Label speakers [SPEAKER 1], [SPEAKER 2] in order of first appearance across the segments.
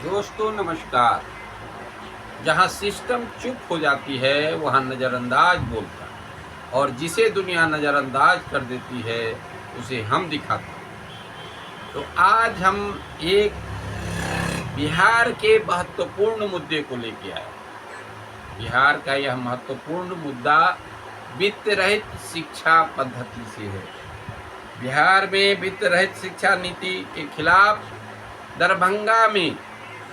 [SPEAKER 1] दोस्तों नमस्कार। जहाँ सिस्टम चुप हो जाती है वहाँ नज़रअंदाज बोलता है और जिसे दुनिया नज़रअंदाज कर देती है उसे हम दिखाते हैं। तो आज हम एक बिहार के महत्वपूर्ण मुद्दे को लेके आए। बिहार का यह महत्वपूर्ण मुद्दा वित्त रहित शिक्षा पद्धति से है। बिहार में वित्त रहित शिक्षा नीति के खिलाफ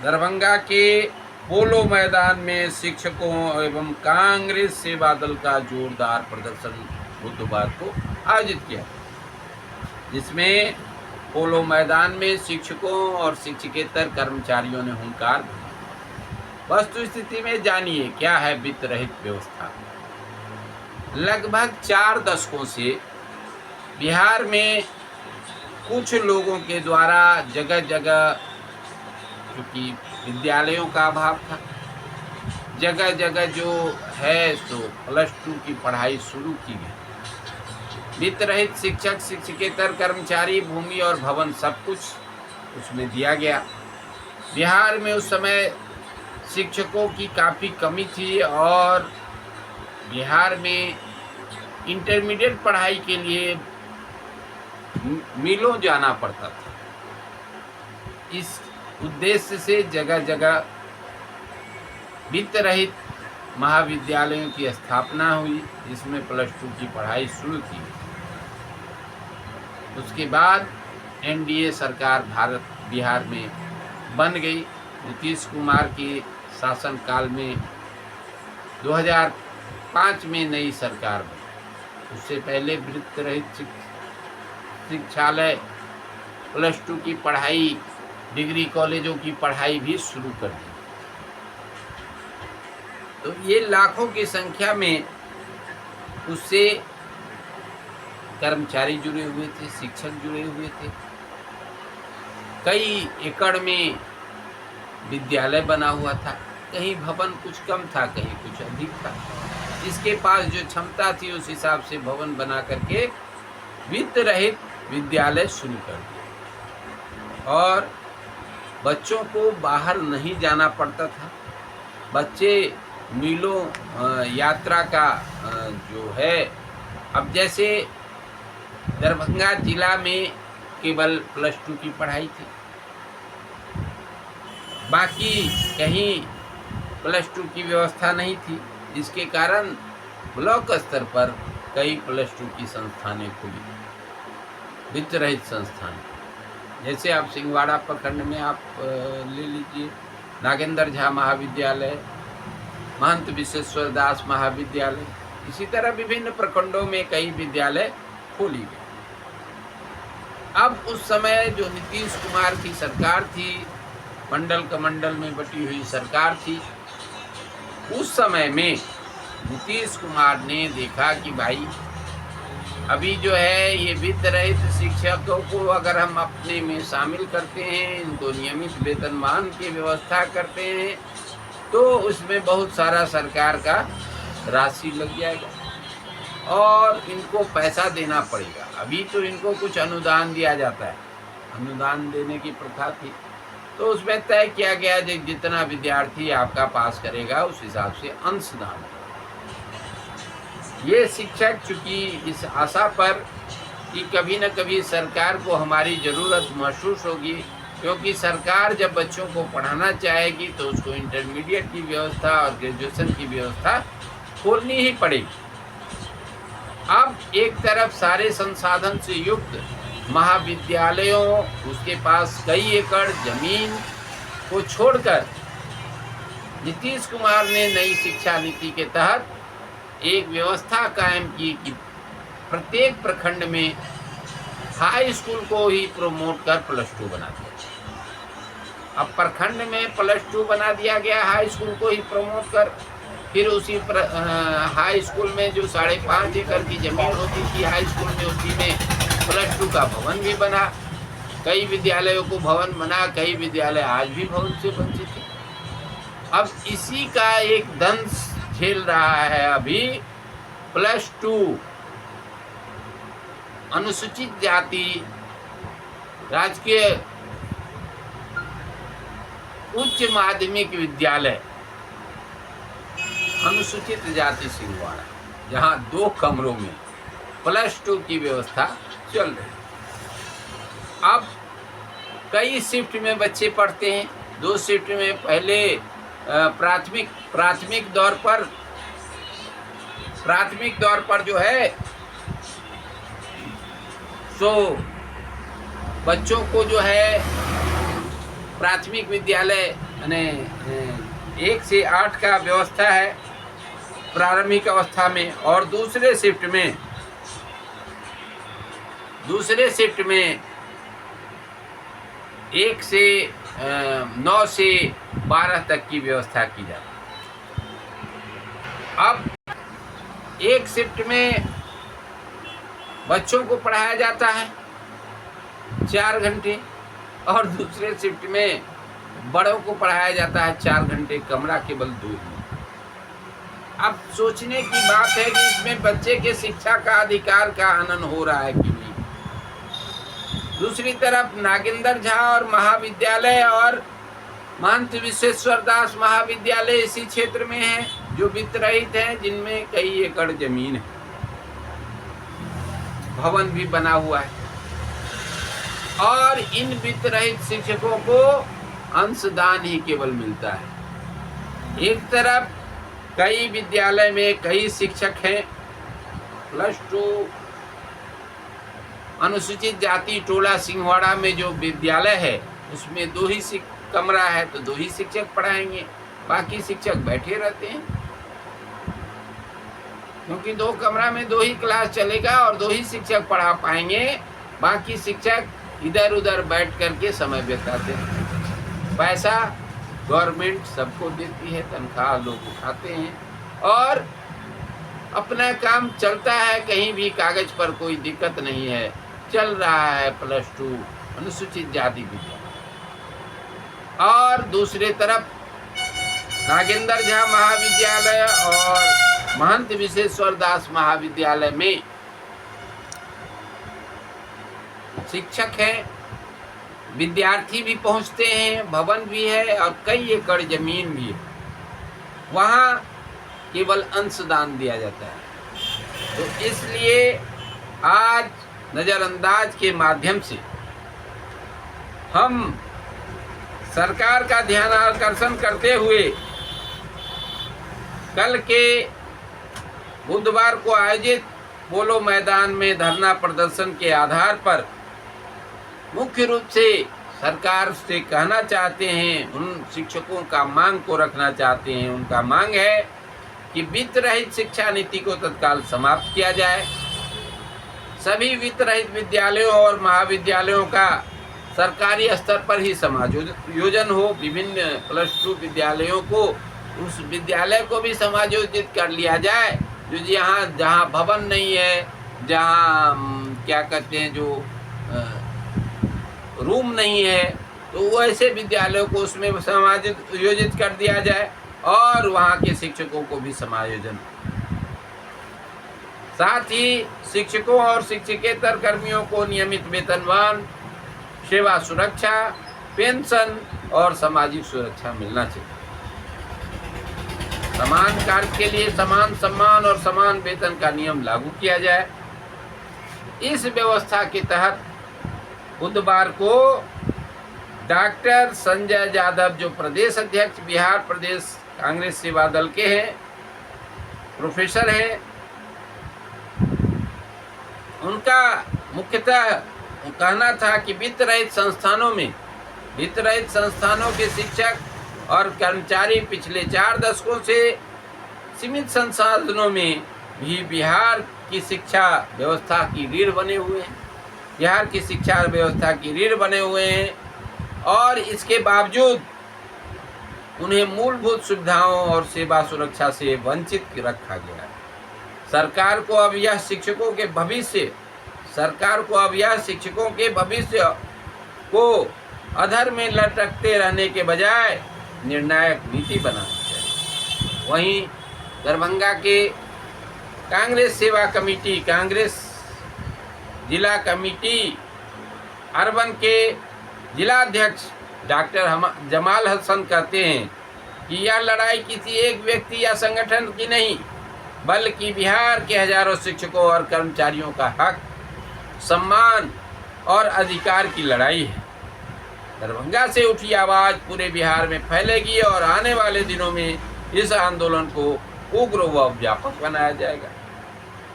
[SPEAKER 1] दरभंगा के पोलो मैदान में शिक्षकों एवं कांग्रेस सेवा दल का जोरदार प्रदर्शन बुधवार को आयोजित किया, जिसमें पोलो मैदान में शिक्षकों और शिक्षकेतर कर्मचारियों ने हुंकार भरा। वस्तु स्थिति में जानिए क्या है वित्त रहित व्यवस्था। लगभग 4 दशकों से बिहार में कुछ लोगों के द्वारा जगह जगह, क्योंकि विद्यालयों का अभाव था, जगह जगह जो है तो +2 की पढ़ाई शुरू की गई। वित्त रहित शिक्षक, शिक्षकेतर कर्मचारी, भूमि और भवन सब कुछ उसमें दिया गया। बिहार में उस समय शिक्षकों की काफ़ी कमी थी और बिहार में इंटरमीडिएट पढ़ाई के लिए मीलों जाना पड़ता था। इस उद्देश्य से जगह जगह वित्त रहित महाविद्यालयों की स्थापना हुई, जिसमें +2 की पढ़ाई शुरू की। उसके बाद एनडीए सरकार बिहार में बन गई। नीतीश कुमार के शासनकाल में 2005 में नई सरकार बनी। उससे पहले वित्त रहित शिक्षालय, +2 की पढ़ाई, डिग्री कॉलेजों की पढ़ाई भी शुरू कर दी। तो ये लाखों की संख्या में उससे कर्मचारी जुड़े हुए थे, शिक्षक जुड़े हुए थे। कई एकड़ में विद्यालय बना हुआ था, कहीं भवन कुछ कम था, कहीं कुछ अधिक था। जिसके पास जो क्षमता थी उस हिसाब से भवन बना करके वित्त रहित विद्यालय शुरू कर दिया और बच्चों को बाहर नहीं जाना पड़ता था। बच्चे मीलों यात्रा का जो है, अब जैसे दरभंगा जिला में केवल +2 की पढ़ाई थी, बाकी कहीं +2 की व्यवस्था नहीं थी, जिसके कारण ब्लॉक स्तर पर कई +2 की संस्थानें खुली, वित्त रहित संस्थान। जैसे आप सिंहवाड़ा प्रखंड में आप ले लीजिए, नागेंद्र झा महाविद्यालय, महंत विश्वेश्वर दास महाविद्यालय, इसी तरह विभिन्न प्रखंडों में कई विद्यालय खोली गई। अब उस समय जो नीतीश कुमार की सरकार थी, मंडल कमंडल में बटी हुई सरकार थी, उस समय में नीतीश कुमार ने देखा कि भाई अभी जो है ये वित्त रहित शिक्षकों को अगर हम अपने में शामिल करते हैं, इनको नियमित वेतनमान की व्यवस्था करते हैं, तो उसमें बहुत सारा सरकार का राशि लग जाएगा और इनको पैसा देना पड़ेगा। अभी तो इनको कुछ अनुदान दिया जाता है, अनुदान देने की प्रथा थी, तो उसमें तय किया गया जितना विद्यार्थी आपका पास करेगा उस हिसाब से अंशदान। ये शिक्षक चूँकि इस आशा पर कि कभी न कभी सरकार को हमारी ज़रूरत महसूस होगी, क्योंकि सरकार जब बच्चों को पढ़ाना चाहेगी तो उसको इंटरमीडिएट की व्यवस्था और ग्रेजुएशन की व्यवस्था खोलनी ही पड़ेगी। अब एक तरफ सारे संसाधन से युक्त महाविद्यालयों, उसके पास कई एकड़ जमीन को छोड़कर नीतीश कुमार ने नई शिक्षा नीति के तहत एक व्यवस्था कायम की कि प्रत्येक प्रखंड में हाई स्कूल को ही प्रमोट कर +2 बना दिया। अब प्रखंड में +2 बना दिया गया, हाई स्कूल को ही प्रमोट कर। फिर उसी हाई स्कूल में जो 5.5 एकड़ की ज़मीन होती थी हाई स्कूल में, उसी में +2 का भवन भी बना। कई विद्यालयों को भवन बना, कई विद्यालय आज भी भवन से वंचित है। अब इसी का एक दंश झेल रहा है अभी +2 अनुसूचित जाति, राजकीय उच्च माध्यमिक विद्यालय अनुसूचित जाति सिंहवाड़ा, जहाँ 2 कमरों में +2 की व्यवस्था चल रही। अब कई शिफ्ट में बच्चे पढ़ते हैं। 2 शिफ्ट में पहले प्राथमिक दौर पर जो है सो बच्चों को जो है प्राथमिक विद्यालय यानी 1 से 8 का व्यवस्था है प्रारंभिक अवस्था में, और दूसरे शिफ्ट में 1 से 9 से 12 तक की व्यवस्था की जाती है। अब एक शिफ्ट में बच्चों को पढ़ाया जाता है 4 घंटे, और दूसरे शिफ्ट में बड़ों को पढ़ाया जाता है 4 घंटे, कमरा केवल 2 ही। अब सोचने की बात है कि इसमें बच्चे के शिक्षा का अधिकार का हनन हो रहा है कि नहीं। दूसरी तरफ नागेंद्र झा और महाविद्यालय और महंत विश्वेश्वर दास महाविद्यालय इसी क्षेत्र में है, जो वित्त रहित है, जिनमें कई एकड़ जमीन है, भवन भी बना हुआ है, और इन वित्त रहित शिक्षकों को अंशदान ही केवल मिलता है। एक तरफ कई विद्यालय में कई शिक्षक हैं, +2 अनुसूचित जाति टोला सिंहवाड़ा में जो विद्यालय है उसमें 2 ही कमरा है, तो 2 ही शिक्षक पढ़ाएंगे, बाकी शिक्षक बैठे रहते हैं, क्योंकि 2 कमरा में 2 ही क्लास चलेगा और 2 ही शिक्षक पढ़ा पाएंगे, बाकी शिक्षक इधर उधर बैठ करके समय बिताते हैं। पैसा गवर्नमेंट सबको देती है, तनख्वाह लोग उठाते हैं और अपना काम चलता है, कहीं भी कागज पर कोई दिक्कत नहीं है, चल रहा है +2 अनुसूचित जाति विद्यालय। और दूसरे तरफ नागेंद्र झा महाविद्यालय और महंत विश्वेश्वर दास महाविद्यालय में शिक्षक हैं, विद्यार्थी भी पहुंचते हैं, भवन भी है और कई एकड़ जमीन भी है, वहाँ केवल अंशदान दिया जाता है। तो इसलिए आज नज़रअंदाज के माध्यम से हम सरकार का ध्यान आकर्षण करते हुए कल के बुधवार को आयोजित बोलो मैदान में धरना प्रदर्शन के आधार पर मुख्य रूप से सरकार से कहना चाहते हैं, उन शिक्षकों का मांग को रखना चाहते हैं। उनका मांग है कि वित्त रहित शिक्षा नीति को तत्काल समाप्त किया जाए, सभी वित्त रहित विद्यालयों और महाविद्यालयों का सरकारी स्तर पर ही समायोजन हो, विभिन्न +2 विद्यालयों को उस विद्यालय को भी समायोजित कर लिया जाए, जो जहाँ भवन नहीं है, जहाँ क्या कहते हैं जो रूम नहीं है, तो वैसे विद्यालयों को उसमें समायोजित कर दिया जाए और वहाँ के शिक्षकों को भी समायोजन। साथ ही शिक्षकों और शिक्षकेतर कर्मियों को नियमित वेतनमान, सेवा सुरक्षा, पेंशन और सामाजिक सुरक्षा मिलना चाहिए। समान कार्य के लिए समान सम्मान और समान वेतन का नियम लागू किया जाए। इस व्यवस्था के तहत बुधवार को डॉक्टर संजय यादव, जो प्रदेश अध्यक्ष बिहार प्रदेश कांग्रेस सेवा दल के हैं, प्रोफेसर हैं, उनका मुख्यतः कहना था कि वित्त रहित संस्थानों के शिक्षक और कर्मचारी पिछले 4 दशकों से सीमित संसाधनों में भी बिहार की शिक्षा व्यवस्था की रीढ़ बने हुए हैं और इसके बावजूद उन्हें मूलभूत सुविधाओं और सेवा सुरक्षा से वंचित रखा गया है। सरकार को अब यह शिक्षकों के भविष्य को अधर में लटकते रहने के बजाय निर्णायक नीति बनानी चाहिए। वहीं दरभंगा के कांग्रेस सेवा कमेटी, कांग्रेस जिला कमेटी अर्बन के जिलाध्यक्ष डॉक्टर जमाल हसन कहते हैं कि यह लड़ाई किसी एक व्यक्ति या संगठन की नहीं, बल्कि बिहार के हजारों शिक्षकों और कर्मचारियों का हक, सम्मान और अधिकार की लड़ाई है। दरभंगा से उठी आवाज़ पूरे बिहार में फैलेगी और आने वाले दिनों में इस आंदोलन को उग्र व व्यापक बनाया जाएगा।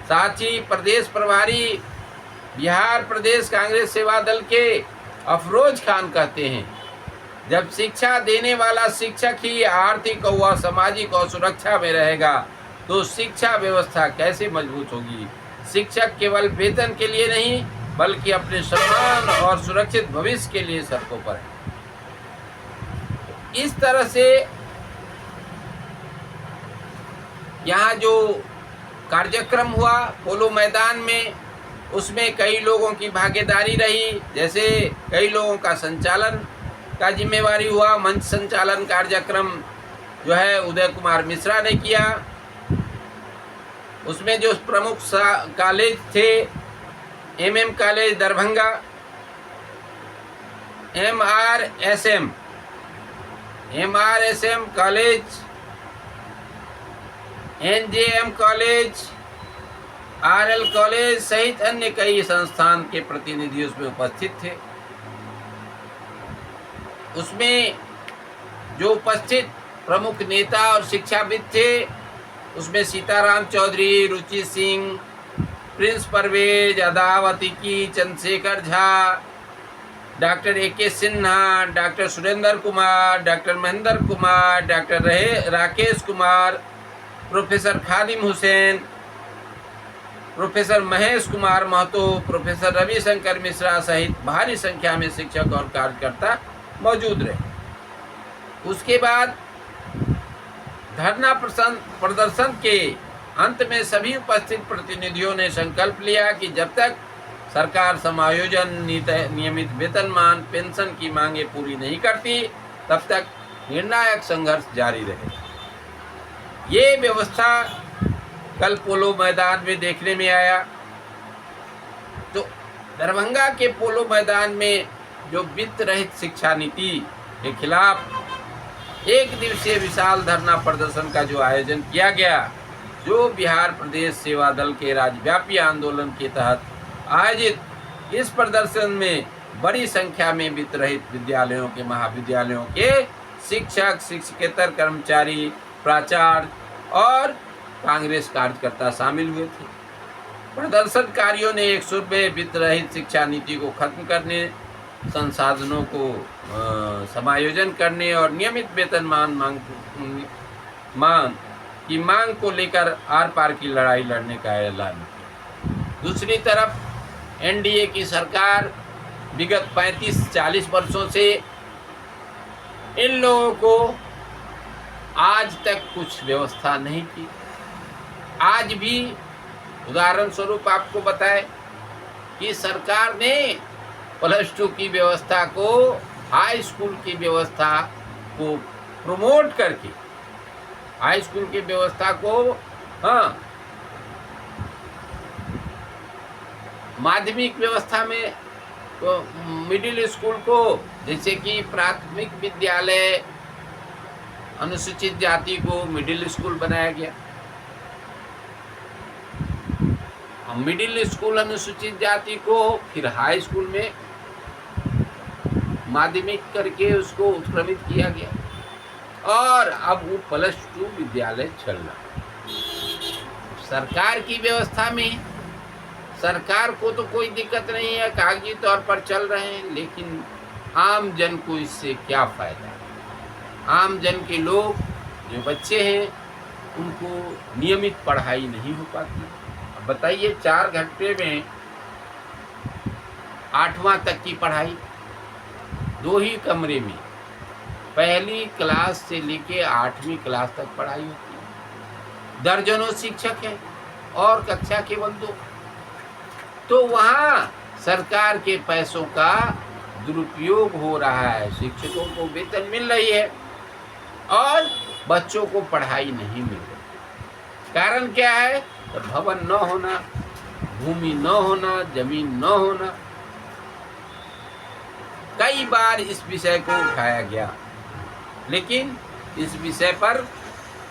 [SPEAKER 1] साथ ही प्रदेश प्रभारी बिहार प्रदेश कांग्रेस सेवा दल के अफरोज खान कहते हैं, जब शिक्षा देने वाला शिक्षक ही आर्थिक व सामाजिक और सुरक्षा में रहेगा तो शिक्षा व्यवस्था कैसे मजबूत होगी। शिक्षक केवल वेतन के लिए नहीं बल्कि अपने सम्मान और सुरक्षित भविष्य के लिए सड़कों पर है। इस तरह से यहाँ जो कार्यक्रम हुआ पोलो मैदान में, उसमें कई लोगों की भागीदारी रही। जैसे कई लोगों का संचालन का जिम्मेवारी हुआ। मंच संचालन कार्यक्रम जो है उदय कुमार मिश्रा ने किया। उसमें जो प्रमुख कॉलेज थे, MM college Darbhanga, MRSM college, NJM college, RL college सहित अन्य कई संस्थान के प्रतिनिधि उसमें उपस्थित थे। उसमें जो उपस्थित प्रमुख नेता और शिक्षाविद थे, उसमें सीताराम चौधरी, रुचि सिंह, प्रिंस परवेज, अदावती की, Chandrashekhar Jha, doctor AK. Sinha, doctor Surendra Kumar, doctor Mahendra Kumar, doctor Rakesh Kumar, professor Khadim Hussain, professor Mahesh Kumar Mahto, professor Ravishankar Mishra सहित भारी संख्या में शिक्षक और कार्यकर्ता मौजूद रहे। उसके बाद धरना प्रदर्शन के अंत में सभी उपस्थित प्रतिनिधियों ने संकल्प लिया कि जब तक सरकार समायोजन, नियमित वेतनमान, पेंशन की मांगे पूरी नहीं करती, तब तक निर्णायक संघर्ष जारी रहे। ये व्यवस्था कल पोलो मैदान में देखने में आया। तो दरभंगा के पोलो मैदान में जो वित्त रहित शिक्षा नीति के खिलाफ एक दिवसीय विशाल धरना प्रदर्शन का जो आयोजन किया गया, जो बिहार प्रदेश सेवा दल के राज्यव्यापी आंदोलन के तहत आयोजित इस प्रदर्शन में बड़ी संख्या में वित्त रहित विद्यालयों के, महाविद्यालयों के शिक्षक, शिक्षकेतर कर्मचारी, प्राचार्य और कांग्रेस कार्यकर्ता शामिल हुए थे। प्रदर्शनकारियों ने एक सुर में वित्त रहित शिक्षा नीति को खत्म करने, संसाधनों को समायोजन करने और नियमित वेतनमान की मांग को लेकर आर पार की लड़ाई लड़ने का ऐलान किया। दूसरी तरफ एनडीए की सरकार विगत 35-40 वर्षों से इन लोगों को आज तक कुछ व्यवस्था नहीं की। आज भी उदाहरण स्वरूप आपको बताए कि सरकार ने +2 की व्यवस्था को, हाई स्कूल की व्यवस्था को प्रमोट करके, हाई स्कूल की व्यवस्था को माध्यमिक व्यवस्था में तो मिडिल स्कूल को, जैसे कि प्राथमिक विद्यालय अनुसूचित जाति को मिडिल स्कूल बनाया गया, मिडिल स्कूल अनुसूचित जाति को फिर हाई स्कूल में माध्यमिक करके उसको उत्क्रमित किया गया और अब वो +2 विद्यालय चल रहा। सरकार की व्यवस्था में सरकार को तो कोई दिक्कत नहीं है, कागजी तौर पर चल रहे हैं, लेकिन आम जन को इससे क्या फायदा है। आम जन के लोग जो बच्चे हैं उनको नियमित पढ़ाई नहीं हो पाती। अब बताइए 4 घंटे में 8वां तक की पढ़ाई 2 ही कमरे में, पहली क्लास से लेके 8वीं क्लास तक पढ़ाई होती है। दर्जनों शिक्षक हैं और कक्षा केवल 2। तो वहाँ सरकार के पैसों का दुरुपयोग हो रहा है। शिक्षकों को वेतन मिल रही है और बच्चों को पढ़ाई नहीं मिल रही। कारण क्या है? तो भवन न होना, भूमि न होना, जमीन न होना। कई बार इस विषय को उठाया गया, लेकिन इस विषय पर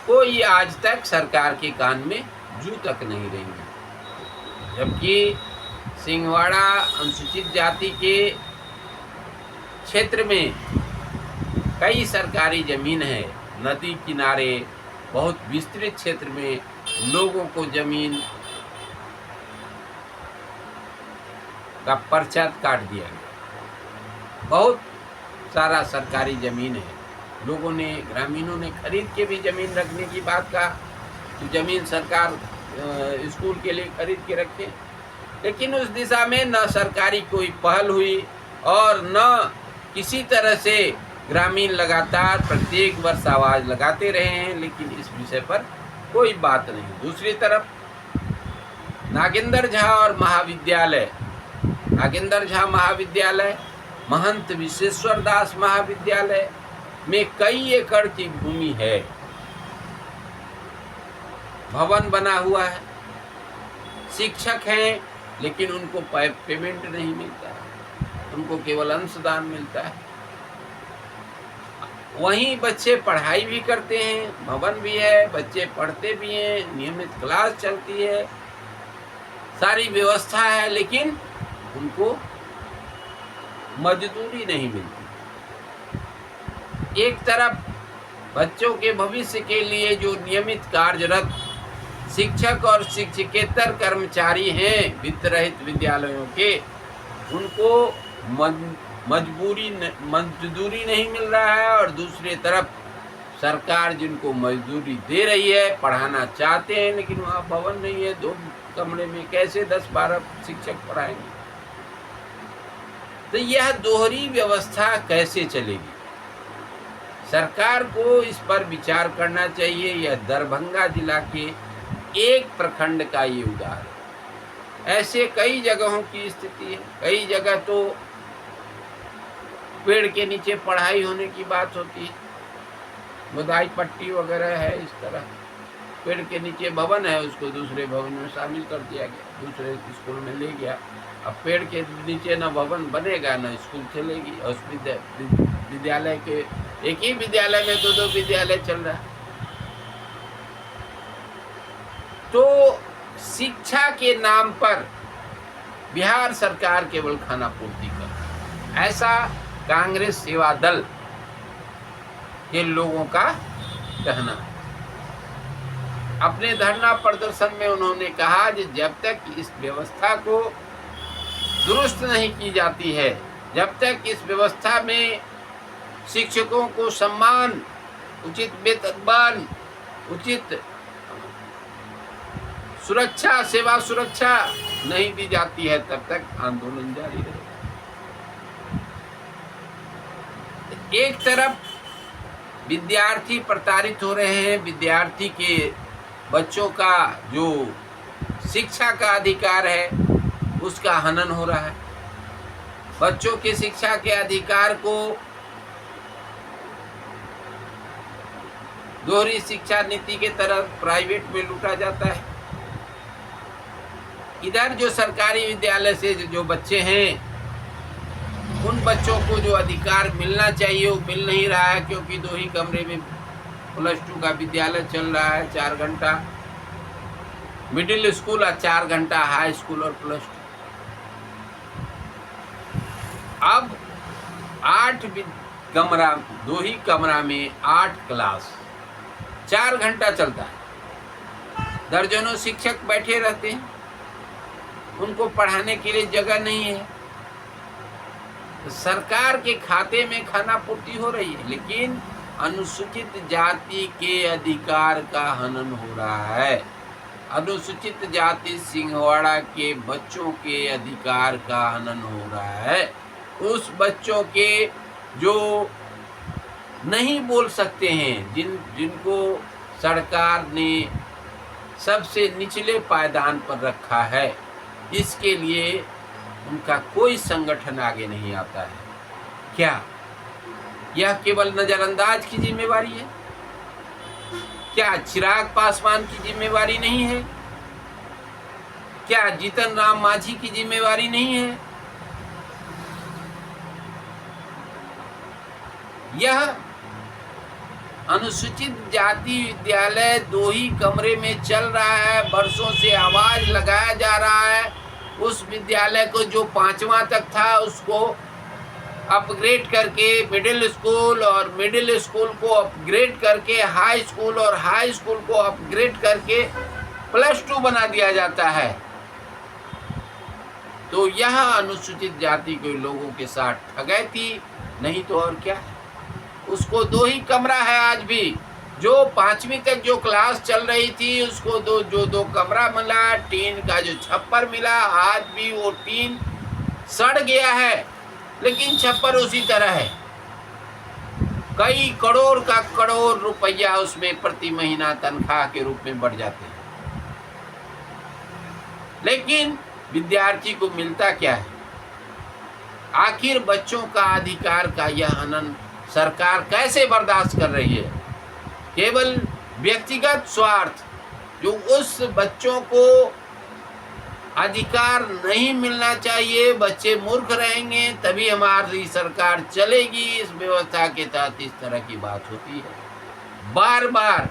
[SPEAKER 1] कोई आज तक सरकार के कान में जू तक नहीं रही है। जबकि सिंहवाड़ा अनुसूचित जाति के क्षेत्र में कई सरकारी जमीन है, नदी किनारे बहुत विस्तृत क्षेत्र में लोगों को जमीन का पर्चा काट दिया गया। बहुत सारा सरकारी जमीन है, लोगों ने, ग्रामीणों ने खरीद के भी जमीन रखने की बात कहा कि जमीन सरकार स्कूल के लिए खरीद के रखे, लेकिन उस दिशा में न सरकारी कोई पहल हुई और न किसी तरह से ग्रामीण लगातार प्रत्येक वर्ष आवाज़ लगाते रहे हैं, लेकिन इस विषय पर कोई बात नहीं। दूसरी तरफ नागेंद्र झा और महाविद्यालय, नागेंद्र झा महाविद्यालय, महंत विश्वेश्वर दास महाविद्यालय में कई एकड़ की भूमि है, भवन बना हुआ है, शिक्षक हैं, लेकिन उनको पेमेंट नहीं मिलता है, उनको केवल अंशदान मिलता है। वहीं बच्चे पढ़ाई भी करते हैं, भवन भी है, बच्चे पढ़ते भी हैं, नियमित क्लास चलती है, सारी व्यवस्था है, लेकिन उनको मजदूरी नहीं मिलती। एक तरफ बच्चों के भविष्य के लिए जो नियमित कार्यरत शिक्षक और शिक्षकेतर कर्मचारी हैं वित्त रहित विद्यालयों के, उनको मजदूरी नहीं मिल रहा है, और दूसरी तरफ सरकार जिनको मजदूरी दे रही है, पढ़ाना चाहते हैं, लेकिन वहाँ भवन नहीं है, 2 कमरे में कैसे 10-12 शिक्षक पढ़ाएंगे। तो यह दोहरी व्यवस्था कैसे चलेगी? सरकार को इस पर विचार करना चाहिए। यह दरभंगा जिला के एक प्रखंड का ये उदाहरण, ऐसे कई जगहों की स्थिति है। कई जगह तो पेड़ के नीचे पढ़ाई होने की बात होती है, बधाई पट्टी वगैरह है, इस तरह पेड़ के नीचे भवन है, उसको दूसरे भवन में शामिल कर दिया गया, दूसरे स्कूल में ले गया। अब पेड़ के नीचे न भवन बनेगा न स्कूल चलेगी, और विद्यालय के एक ही विद्यालय में 2-2 विद्यालय चल रहा है। तो शिक्षा के नाम पर बिहार सरकार केवल खाना पूर्ति कर, ऐसा कांग्रेस सेवा दल के लोगों का कहना है। अपने धरना प्रदर्शन में उन्होंने कहा कि जब तक इस व्यवस्था को दुरुस्त नहीं की जाती है, जब तक इस व्यवस्था में शिक्षकों को सम्मान, उचित वेतन, उचित सुरक्षा, सेवा सुरक्षा नहीं दी जाती है, तब तक आंदोलन जारी रहेगा। एक तरफ विद्यार्थी प्रताड़ित हो रहे हैं, विद्यार्थी के बच्चों का जो शिक्षा का अधिकार है उसका हनन हो रहा है। बच्चों के शिक्षा के अधिकार को दोहरी शिक्षा नीति के तरफ प्राइवेट में लूटा जाता है। इधर जो सरकारी विद्यालय से जो बच्चे हैं, उन बच्चों को जो अधिकार मिलना चाहिए वो मिल नहीं रहा है, क्योंकि 2 ही कमरे में +2 का विद्यालय चल रहा है, 4 घंटा मिडिल स्कूल और 4 घंटा हाई स्कूल और +2। अब 8 कमरा, 2 ही कमरा में 8 क्लास, 4 घंटा चलता है, दर्जनों शिक्षक बैठे रहते हैं, उनको पढ़ाने के लिए जगह नहीं है। सरकार के खाते में खाना पूर्ति हो रही है, लेकिन अनुसूचित जाति के अधिकार का हनन हो रहा है। अनुसूचित जाति सिंहवाड़ा के बच्चों के अधिकार का हनन हो रहा है। उस बच्चों के जो नहीं बोल सकते हैं, जिनको सरकार ने सबसे निचले पायदान पर रखा है, इसके लिए उनका कोई संगठन आगे नहीं आता है। क्या यह केवल नजरअंदाज की जिम्मेवारी है? क्या चिराग पासवान की जिम्मेवारी नहीं है? क्या जीतन राम मांझी की जिम्मेवारी नहीं है? यह अनुसूचित जाति विद्यालय 2 ही कमरे में चल रहा है, वर्षों से आवाज लगाया जा रहा है। उस विद्यालय को जो 5वां तक था उसको अपग्रेड करके मिडिल स्कूल, और मिडिल स्कूल को अपग्रेड करके हाई स्कूल, और हाई स्कूल को अपग्रेड करके +2 बना दिया जाता है। तो यह अनुसूचित जाति के लोगों के साथ ठगैती, नहीं तो और क्या। उसको 2 ही कमरा है आज भी। जो 5वीं तक जो क्लास चल रही थी उसको दो कमरा मिला, टीन का जो छप्पर मिला, आज भी वो टीन सड़ गया है लेकिन छप्पर उसी तरह है। कई करोड़ का करोड़ रुपया उसमें प्रति महीना तनख्वाह के रूप में बढ़ जाते हैं, लेकिन विद्यार्थी को मिलता क्या है? आखिर बच्चों का अधिकार का यह हनन सरकार कैसे बर्दाश्त कर रही है? केवल व्यक्तिगत स्वार्थ, जो उस बच्चों को अधिकार नहीं मिलना चाहिए, बच्चे मूर्ख रहेंगे तभी हमारी सरकार चलेगी, इस व्यवस्था के तहत इस तरह की बात होती है। बार बार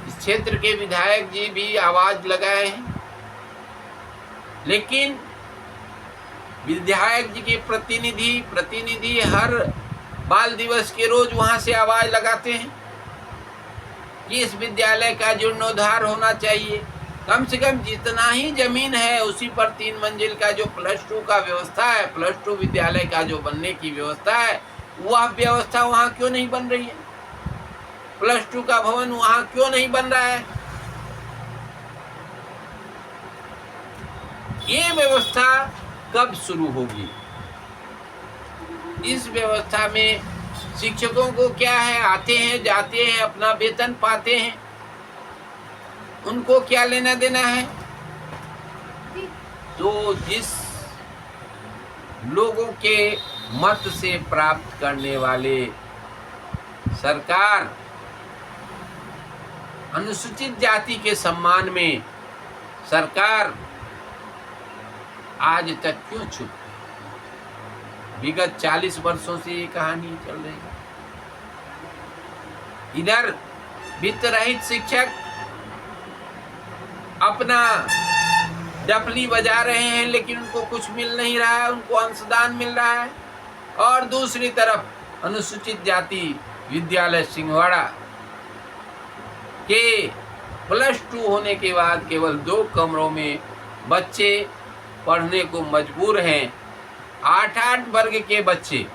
[SPEAKER 1] इस क्षेत्र के विधायक जी भी आवाज लगाए हैं, लेकिन विधायक जी के प्रतिनिधि हर बाल दिवस के रोज वहां से आवाज लगाते हैं कि इस विद्यालय का जीर्णोद्धार होना चाहिए। कम से कम जितना ही जमीन है उसी पर 3 मंजिल का जो +2 का व्यवस्था है, +2 विद्यालय का जो बनने की व्यवस्था है, वह व्यवस्था वहाँ क्यों नहीं बन रही है? +2 का भवन वहाँ क्यों नहीं बन रहा है? ये व्यवस्था कब शुरू होगी? इस व्यवस्था में शिक्षकों को क्या है, आते हैं जाते हैं, अपना वेतन पाते हैं, उनको क्या लेना देना है? तो जिस लोगों के मत से प्राप्त करने वाले सरकार अनुसूचित जाति के सम्मान में सरकार आज तक क्यों चुप? विगत 40 वर्षों से ये कहानी चल रही है। इधर वित्त रहित शिक्षक अपना डफली बजा रहे हैं लेकिन उनको कुछ मिल नहीं रहा है, उनको अंशदान मिल रहा है। और दूसरी तरफ अनुसूचित जाति विद्यालय सिंहवाड़ा के +2 होने के बाद केवल 2 कमरों में बच्चे पढ़ने को मजबूर हैं। 8-8 वर्ग के बच्चे,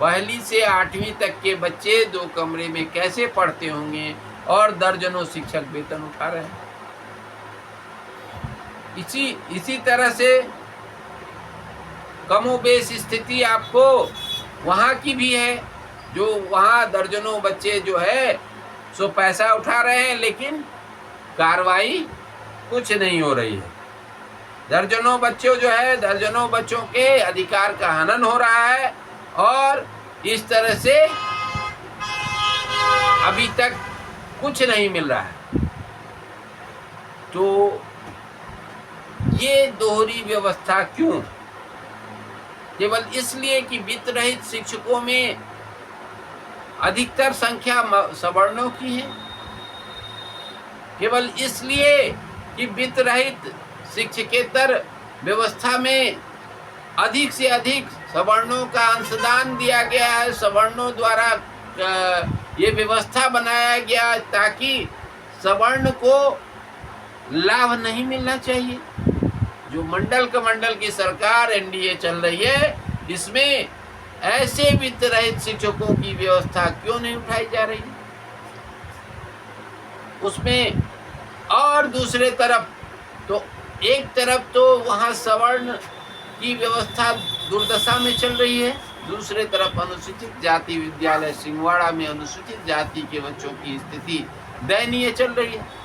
[SPEAKER 1] 1ली से 8वीं तक के बच्चे 2 कमरे में कैसे पढ़ते होंगे? और दर्जनों शिक्षक वेतन उठा रहे हैं। इसी तरह से कमोबेश स्थिति आपको वहाँ की भी है, जो वहाँ दर्जनों बच्चे जो है सो पैसा उठा रहे हैं लेकिन कार्रवाई कुछ नहीं हो रही है। दर्जनों बच्चों के अधिकार का हनन हो रहा है और इस तरह से अभी तक कुछ नहीं मिल रहा है। तो ये दोहरी व्यवस्था क्यों? केवल इसलिए कि वित्त रहित शिक्षकों में अधिकतर संख्या सवर्णों की है, केवल इसलिए कि वित्त रहित शिक्षकेतर व्यवस्था में अधिक से अधिक सवर्णों का अंशदान दिया गया है। सवर्णों द्वारा ये व्यवस्था बनाया गया ताकि सवर्ण को लाभ नहीं मिलना चाहिए। जो मंडल की सरकार एनडीए चल रही है, इसमें ऐसे वित्त रहित शिक्षकों की व्यवस्था क्यों नहीं उठाई जा रही उसमें? और दूसरे तरफ तो एक तरफ तो वहाँ सवर्ण की व्यवस्था दुर्दशा में चल रही है, दूसरे तरफ अनुसूचित जाति विद्यालय सिंहवाड़ा में अनुसूचित जाति के बच्चों की स्थिति दयनीय चल रही है।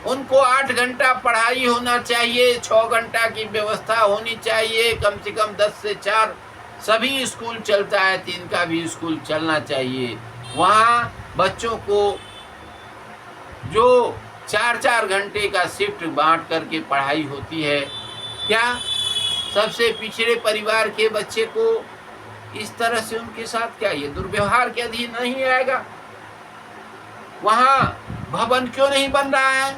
[SPEAKER 1] उनको 8 घंटा पढ़ाई होना चाहिए, 6 घंटा की व्यवस्था होनी चाहिए, कम से कम 10 से 4 सभी स्कूल चलता है, 3 का भी स्कूल चलना चाहिए। वहाँ बच्चों को जो 4-4 घंटे का शिफ्ट बांट करके पढ़ाई होती है, क्या सबसे पिछड़े परिवार के बच्चे को इस तरह से उनके साथ क्या ये दुर्व्यवहार के अधीन नहीं आएगा? वहां भवन क्यों नहीं बन रहा है?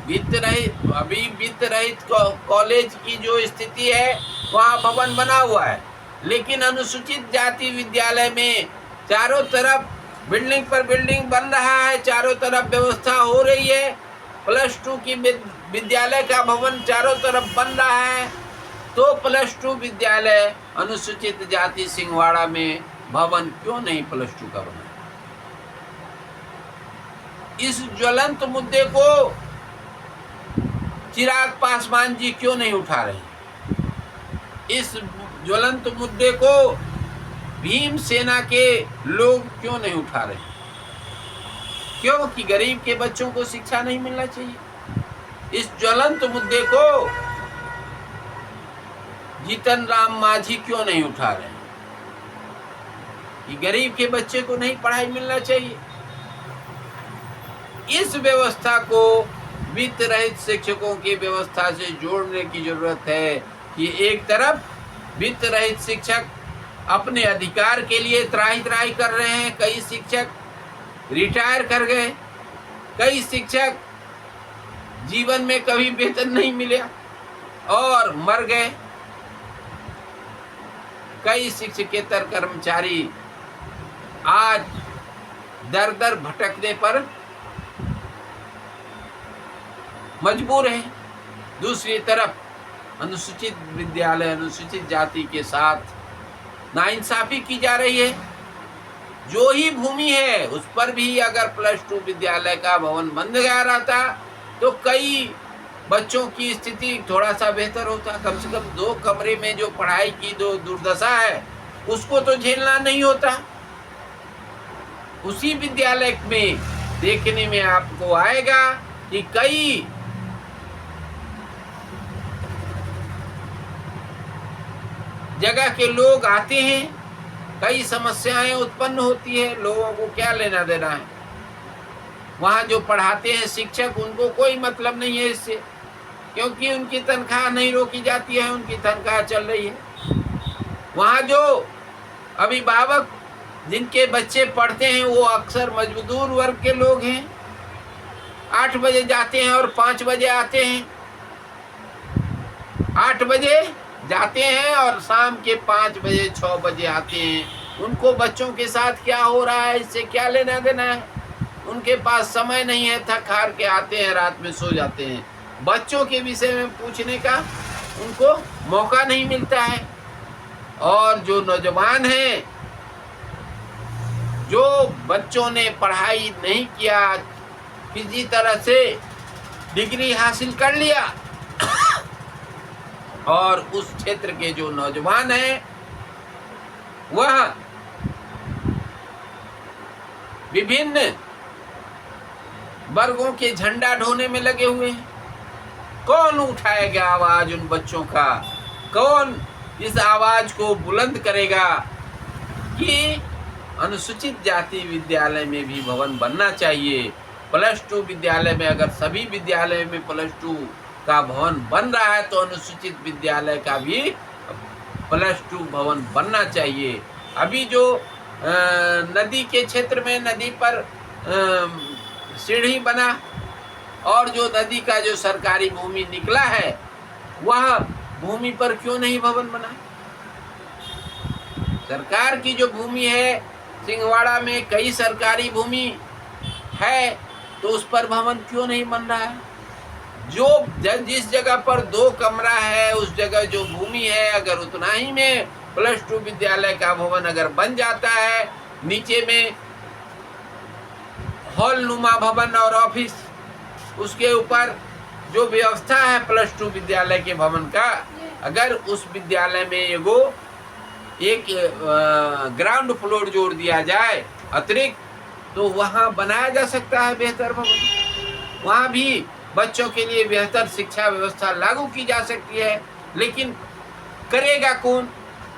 [SPEAKER 1] वित्त रहित, अभी वित्त रहित कॉलेज की जो स्थिति है वहां भवन बना हुआ है, लेकिन अनुसूचित जाति विद्यालय में चारों तरफ बिल्डिंग पर बिल्डिंग बन रहा है, चारों तरफ व्यवस्था हो रही है, +2 की विद्यालय का भवन चारों तरफ बन रहा है, तो +2 विद्यालय अनुसूचित जाति सिंहवाड़ा में भवन क्यों नहीं +2 का बना? इस ज्वलंत मुद्दे को चिराग पासवान जी क्यों नहीं उठा रहे? इस ज्वलंत मुद्दे को भीम सेना के लोग क्यों नहीं उठा रहे? क्योंकि गरीब के बच्चों को शिक्षा नहीं मिलना चाहिए। इस ज्वलंत मुद्दे को जीतन राम मांझी क्यों नहीं उठा रहे कि गरीब के बच्चे को नहीं पढ़ाई मिलना चाहिए? इस व्यवस्था को वित्त रहित शिक्षकों की व्यवस्था से जोड़ने की जरूरत है कि एक तरफ वित्त रहित शिक्षक अपने अधिकार के लिए त्राही त्राही कर रहे हैं, कई शिक्षक रिटायर कर गए, कई शिक्षक जीवन में कभी वेतन नहीं मिला और मर गए, कई शिक्षकेतर कर्मचारी आज दर दर भटकने पर मजबूर है। दूसरी तरफ अनुसूचित विद्यालय, अनुसूचित जाति के साथ नाइंसाफी की जा रही है। जो ही भूमि है उस पर भी अगर +2 विद्यालय का भवन बन गया रहता तो कई बच्चों की स्थिति थोड़ा सा बेहतर होता। कम से कम 2 कमरे में जो पढ़ाई की जो दुर्दशा है उसको तो झेलना नहीं होता। उसी विद्यालय में देखने में आपको आएगा कि कई जगह के लोग आते हैं, कई समस्याएं उत्पन्न होती है, लोगों को क्या लेना देना है। वहाँ जो पढ़ाते हैं शिक्षक, उनको कोई मतलब नहीं है इससे, क्योंकि उनकी तनख्वाह नहीं रोकी जाती है, उनकी तनख्वाह चल रही है। वहाँ जो अभिभावक जिनके बच्चे पढ़ते हैं वो अक्सर मजदूर वर्ग के लोग हैं, 8 बजे जाते हैं और 5 बजे आते हैं, 8 बजे जाते हैं और शाम के 5 बजे 6 बजे आते हैं। उनको बच्चों के साथ क्या हो रहा है इससे क्या लेना देना है? उनके पास समय नहीं है, थक हार के आते हैं, रात में सो जाते हैं। बच्चों के विषय में पूछने का उनको मौका नहीं मिलता है। और जो नौजवान हैं, जो बच्चों ने पढ़ाई नहीं किया, किसी तरह से डिग्री हासिल कर लिया और उस क्षेत्र के जो नौजवान हैं वह विभिन्न वर्गों के झंडा ढोने में लगे हुए हैं। कौन उठाएगा आवाज उन बच्चों का? कौन इस आवाज को बुलंद करेगा कि अनुसूचित जाति विद्यालय में भी भवन बनना चाहिए? +2 विद्यालय में अगर सभी विद्यालय में +2 का भवन बन रहा है तो अनुसूचित विद्यालय का भी +2 भवन बनना चाहिए। अभी जो नदी के क्षेत्र में नदी पर सीढ़ी बना और जो नदी का जो सरकारी भूमि निकला है वह भूमि पर क्यों नहीं भवन बना? सरकार की जो भूमि है, सिंहवाड़ा में कई सरकारी भूमि है, तो उस पर भवन क्यों नहीं बन रहा है? जो जिस जगह पर 2 कमरा है उस जगह जो भूमि है, अगर उतना ही में +2 विद्यालय का भवन अगर बन जाता है, नीचे में हॉल नुमा भवन और ऑफिस, उसके ऊपर जो व्यवस्था है +2 विद्यालय के भवन का, अगर उस विद्यालय में एक ग्राउंड फ्लोर जोड़ दिया जाए अतिरिक्त, तो वहाँ बनाया जा सकता है बेहतर भवन। वहाँ भी बच्चों के लिए बेहतर शिक्षा व्यवस्था लागू की जा सकती है। लेकिन करेगा कौन?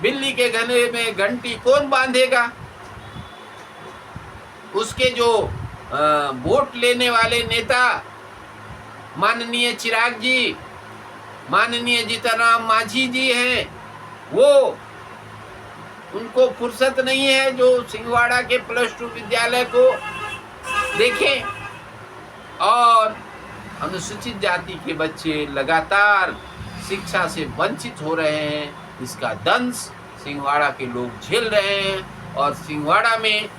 [SPEAKER 1] बिल्ली के गले में घंटी कौन बांधेगा? उसके जो वोट लेने वाले नेता माननीय चिराग जी, माननीय जीतन राम मांझी जी हैं, वो उनको फुर्सत नहीं है जो सिंहवाड़ा के +2 विद्यालय को देखें। और अनुसूचित जाति के बच्चे लगातार शिक्षा से वंचित हो रहे हैं। इसका दंश सिंहवाड़ा के लोग झेल रहे हैं और सिंहवाड़ा में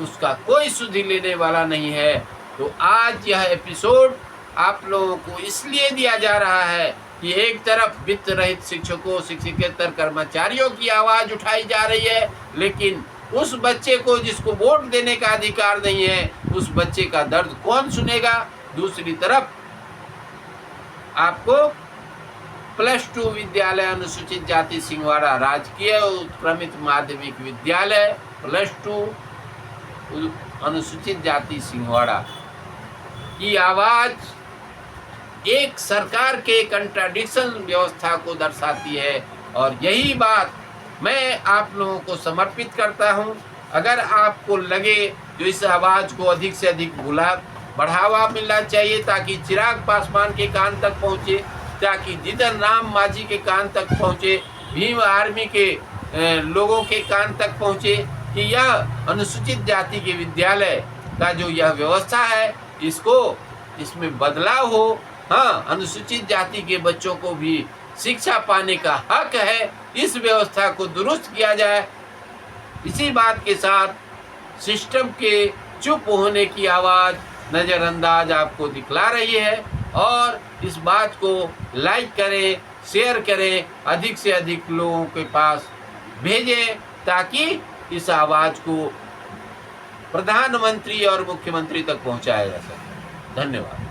[SPEAKER 1] उसका कोई सुधि लेने वाला नहीं है। तो आज यह एपिसोड आप लोगों को इसलिए दिया जा रहा है कि एक तरफ वित्त रहित शिक्षकों, शिक्षकेतर कर्मचारियों की आवाज़ उठाई जा रही है, लेकिन उस बच्चे को जिसको वोट देने का अधिकार नहीं है, उस बच्चे का दर्द कौन सुनेगा। दूसरी तरफ आपको +2 विद्यालय अनुसूचित जाति सिंहवाड़ा राजकीय उत्क्रमित माध्यमिक विद्यालय +2 अनुसूचित जाति सिंहवाड़ा की आवाज़ एक सरकार के कंट्राडिक्शन व्यवस्था को दर्शाती है। और यही बात मैं आप लोगों को समर्पित करता हूं। अगर आपको लगे जो इस आवाज़ को अधिक से अधिक बढ़ावा मिलना चाहिए ताकि चिराग पासवान के कान तक पहुंचे, ताकि जीतन राम मांझी के कान तक पहुंचे, भीम आर्मी के लोगों के कान तक पहुंचे कि यह अनुसूचित जाति के विद्यालय का जो यह व्यवस्था है इसमें बदलाव हो। हाँ, अनुसूचित जाति के बच्चों को भी शिक्षा पाने का हक है, इस व्यवस्था को दुरुस्त किया जाए। इसी बात के साथ सिस्टम के चुप होने की आवाज़ नज़रअंदाज आपको दिखला रही है। और इस बात को लाइक करें, शेयर करें, अधिक से अधिक लोगों के पास भेजें ताकि इस आवाज़ को प्रधानमंत्री और मुख्यमंत्री तक पहुंचाया जा सके। धन्यवाद।